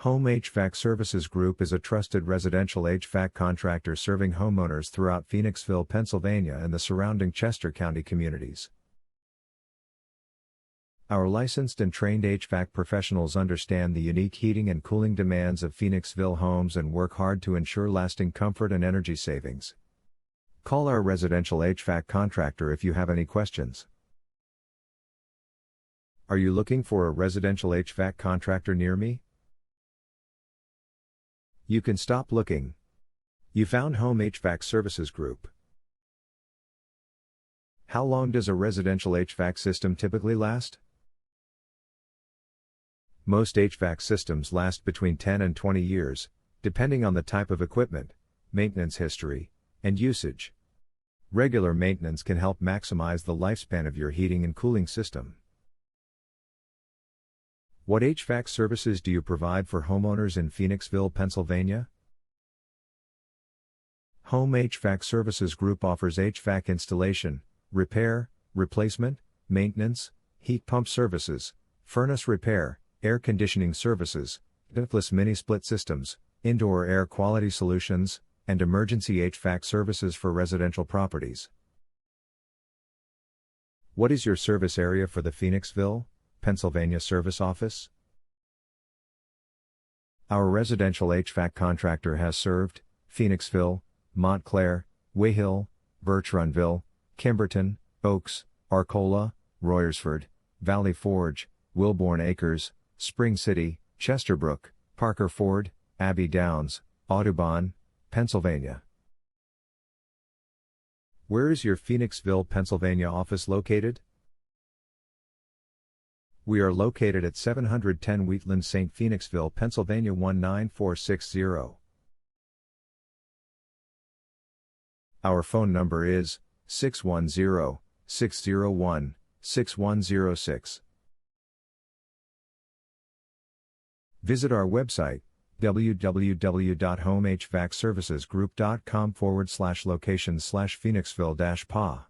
Home HVAC Services Group is a trusted residential HVAC contractor serving homeowners throughout Phoenixville, Pennsylvania and the surrounding Chester County communities. Our licensed and trained HVAC professionals understand the unique heating and cooling demands of Phoenixville homes and work hard to ensure lasting comfort and energy savings. Call our residential HVAC contractor if you have any questions. Are you looking for a residential HVAC contractor near me? You can stop looking. You found Home HVAC Services Group. How long does a residential HVAC system typically last? Most HVAC systems last between 10 and 20 years, depending on the type of equipment, maintenance history, and usage. Regular maintenance can help maximize the lifespan of your heating and cooling system. What HVAC services do you provide for homeowners in Phoenixville, Pennsylvania? Home HVAC Services Group offers HVAC installation, repair, replacement, maintenance, heat pump services, furnace repair, air conditioning services, ductless mini-split systems, indoor air quality solutions, and emergency HVAC services for residential properties. What is your service area for the Phoenixville, Pennsylvania service office? Our residential HVAC contractor has served Phoenixville, Montclair, Wayhill, Birchrunville, Kimberton, Oaks, Arcola, Royersford, Valley Forge, Wilbourn Acres, Spring City, Chesterbrook, Parker Ford, Abbey Downs, Audubon, Pennsylvania. Where is your Phoenixville, Pennsylvania office located? We are located at 710 Wheatland St. Phoenixville, Pennsylvania 19460. Our phone number is 610-601-6106. Visit our website, www.homehvacservicesgroup.com/locations/Phoenixville-PA.